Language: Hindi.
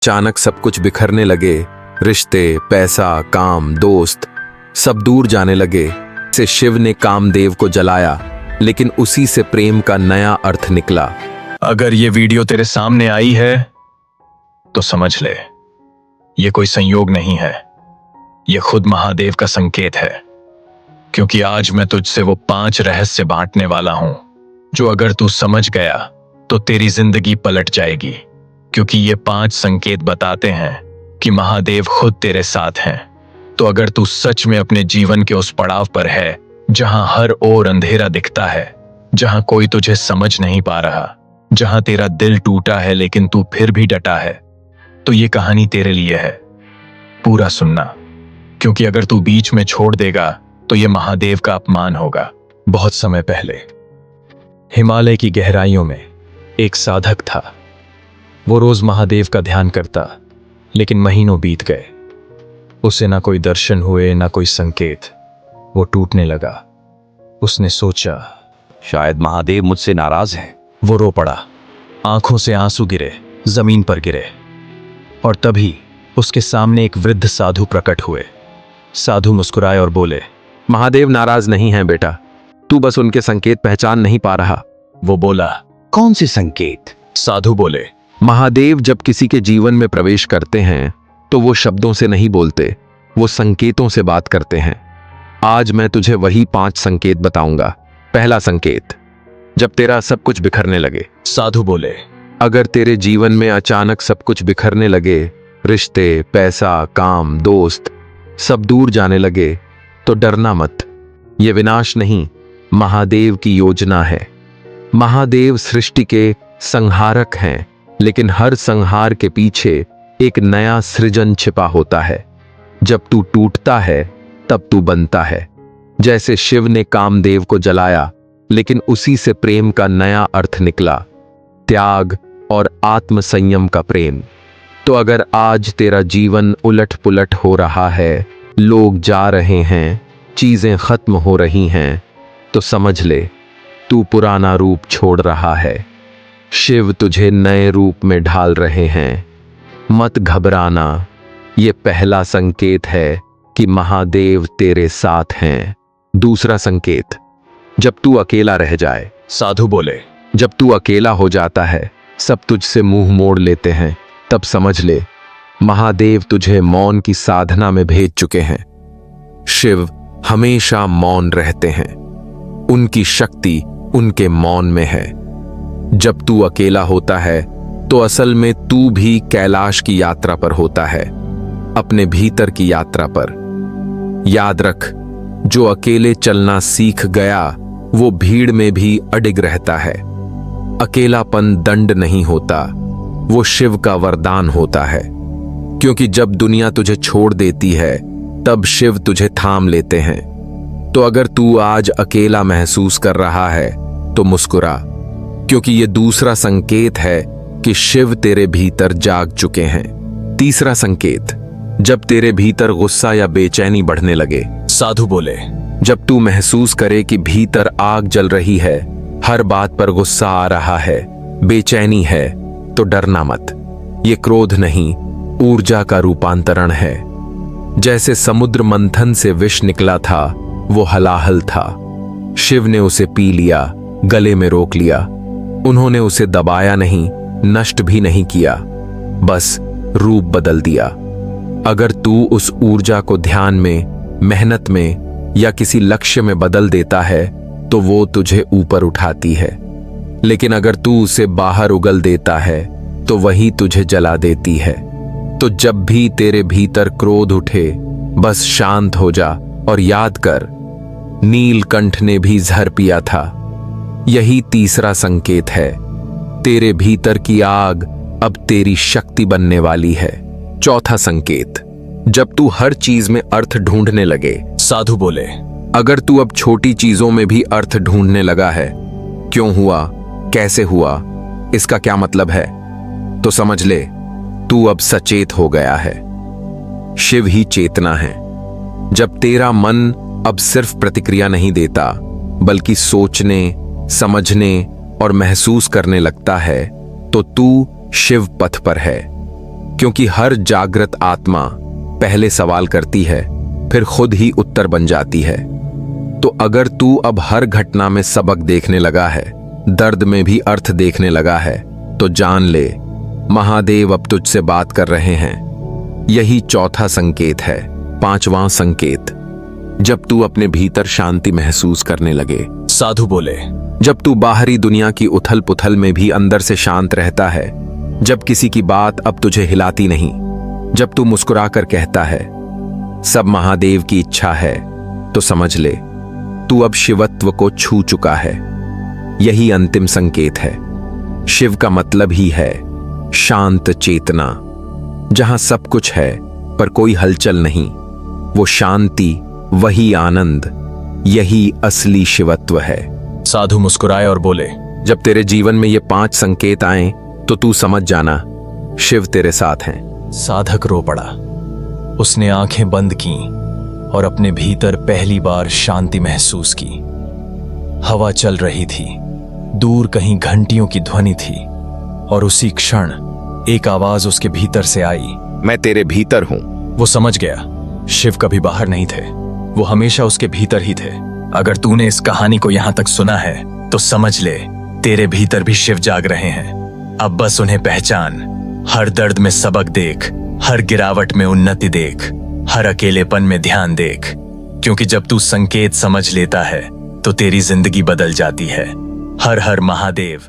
अचानक सब कुछ बिखरने लगे। रिश्ते, पैसा, काम, दोस्त सब दूर जाने लगे। से शिव ने कामदेव को जलाया, लेकिन उसी से प्रेम का नया अर्थ निकला। अगर ये वीडियो तेरे सामने आई है तो समझ ले, ये कोई संयोग नहीं है, ये खुद महादेव का संकेत है। क्योंकि आज मैं तुझसे वो 5 रहस्य बांटने वाला हूं, जो अगर तू समझ गया तो तेरी जिंदगी पलट जाएगी। क्योंकि ये 5 संकेत बताते हैं कि महादेव खुद तेरे साथ हैं। तो अगर तू सच में अपने जीवन के उस पड़ाव पर है जहां हर ओर अंधेरा दिखता है, जहां कोई तुझे समझ नहीं पा रहा, जहां तेरा दिल टूटा है लेकिन तू फिर भी डटा है, तो ये कहानी तेरे लिए है। पूरा सुनना, क्योंकि अगर तू बीच में छोड़ देगा तो ये महादेव का अपमान होगा। बहुत समय पहले हिमालय की गहराइयों में एक साधक था। वो रोज महादेव का ध्यान करता, लेकिन महीनों बीत गए। उसे ना कोई दर्शन हुए, ना कोई संकेत। वो टूटने लगा। उसने सोचा, शायद महादेव मुझसे नाराज हैं। वो रो पड़ा। आंखों से आंसू गिरे, जमीन पर गिरे। और तभी उसके सामने एक वृद्ध साधु प्रकट हुए। साधु मुस्कुराए और बोले, महादेव नाराज नहीं है बेटा, तू बस उनके संकेत पहचान नहीं पा रहा। वो बोला, कौन से संकेत? साधु बोले, महादेव जब किसी के जीवन में प्रवेश करते हैं तो वो शब्दों से नहीं बोलते, वो संकेतों से बात करते हैं। आज मैं तुझे वही 5 संकेत बताऊंगा। पहला संकेत, जब तेरा सब कुछ बिखरने लगे। साधु बोले, अगर तेरे जीवन में अचानक सब कुछ बिखरने लगे, रिश्ते, पैसा, काम, दोस्त सब दूर जाने लगे, तो डरना मत। ये विनाश नहीं, महादेव की योजना है। महादेव सृष्टि के संहारक हैं, लेकिन हर संहार के पीछे एक नया सृजन छिपा होता है। जब तू टूटता है तब तू बनता है। जैसे शिव ने कामदेव को जलाया, लेकिन उसी से प्रेम का नया अर्थ निकला, त्याग और आत्म संयम का प्रेम। तो अगर आज तेरा जीवन उलट पुलट हो रहा है, लोग जा रहे हैं, चीजें खत्म हो रही हैं, तो समझ ले, तू पुराना रूप छोड़ रहा है। शिव तुझे नए रूप में ढाल रहे हैं। मत घबराना, ये पहला संकेत है कि महादेव तेरे साथ हैं। दूसरा संकेत, जब तू अकेला रह जाए। साधु बोले, जब तू अकेला हो जाता है, सब तुझसे मुंह मोड़ लेते हैं, तब समझ ले, महादेव तुझे मौन की साधना में भेज चुके हैं। शिव हमेशा मौन रहते हैं, उनकी शक्ति उनके मौन में है। जब तू अकेला होता है तो असल में तू भी कैलाश की यात्रा पर होता है, अपने भीतर की यात्रा पर। याद रख, जो अकेले चलना सीख गया वो भीड़ में भी अडिग रहता है। अकेलापन दंड नहीं होता, वो शिव का वरदान होता है। क्योंकि जब दुनिया तुझे छोड़ देती है, तब शिव तुझे थाम लेते हैं। तो अगर तू आज अकेला महसूस कर रहा है तो मुस्कुरा, क्योंकि ये दूसरा संकेत है कि शिव तेरे भीतर जाग चुके हैं। तीसरा संकेत, जब तेरे भीतर गुस्सा या बेचैनी बढ़ने लगे। साधु बोले, जब तू महसूस करे कि भीतर आग जल रही है, हर बात पर गुस्सा आ रहा है, बेचैनी है, तो डरना मत। ये क्रोध नहीं, ऊर्जा का रूपांतरण है। जैसे समुद्र मंथन से विष निकला था, वो हलाहल था। शिव ने उसे पी लिया, गले में रोक लिया। उन्होंने उसे दबाया नहीं, नष्ट भी नहीं किया, बस रूप बदल दिया। अगर तू उस ऊर्जा को ध्यान में, मेहनत में या किसी लक्ष्य में बदल देता है, तो वो तुझे ऊपर उठाती है। लेकिन अगर तू उसे बाहर उगल देता है, तो वही तुझे जला देती है। तो जब भी तेरे भीतर क्रोध उठे, बस शांत हो जा और याद कर, नीलकंठ ने भी जहर पिया था। यही तीसरा संकेत है। तेरे भीतर की आग अब तेरी शक्ति बनने वाली है। चौथा संकेत, जब तू हर चीज में अर्थ ढूंढने लगे। साधु बोले, अगर तू अब छोटी चीजों में भी अर्थ ढूंढने लगा है, क्यों हुआ, कैसे हुआ, इसका क्या मतलब है, तो समझ ले, तू अब सचेत हो गया है। शिव ही चेतना है। जब तेरा मन अब सिर्फ प्रतिक्रिया नहीं देता, बल्कि सोचने, समझने और महसूस करने लगता है, तो तू शिव पथ पर है। क्योंकि हर जागृत आत्मा पहले सवाल करती है, फिर खुद ही उत्तर बन जाती है। तो अगर तू अब हर घटना में सबक देखने लगा है, दर्द में भी अर्थ देखने लगा है, तो जान ले महादेव अब तुझसे बात कर रहे हैं। यही चौथा संकेत है। पांचवां संकेत, जब तू अपने भीतर शांति महसूस करने लगे। साधु बोले, जब तू बाहरी दुनिया की उथल पुथल में भी अंदर से शांत रहता है, जब किसी की बात अब तुझे हिलाती नहीं, जब तू मुस्कुरा कर कहता है सब महादेव की इच्छा है, तो समझ ले तू अब शिवत्व को छू चुका है। यही अंतिम संकेत है। शिव का मतलब ही है शांत चेतना। जहां सब कुछ है पर कोई हलचल नहीं, वो शांति, वही आनंद, यही असली शिवत्व है। साधु मुस्कुराए और बोले, जब तेरे जीवन में ये 5 संकेत आए तो तू समझ जाना शिव तेरे साथ हैं। साधक रो पड़ा। उसने आंखें बंद की और अपने भीतर पहली बार शांति महसूस की। हवा चल रही थी, दूर कहीं घंटियों की ध्वनि थी, और उसी क्षण एक आवाज उसके भीतर से आई, मैं तेरे भीतर हूं। वो समझ गया शिव कभी बाहर नहीं थे, वो हमेशा उसके भीतर ही थे। अगर तूने इस कहानी को यहां तक सुना है तो समझ ले तेरे भीतर भी शिव जाग रहे हैं। अब बस उन्हें पहचान। हर दर्द में सबक देख, हर गिरावट में उन्नति देख, हर अकेलेपन में ध्यान देख, क्योंकि जब तू संकेत समझ लेता है तो तेरी जिंदगी बदल जाती है। हर हर महादेव।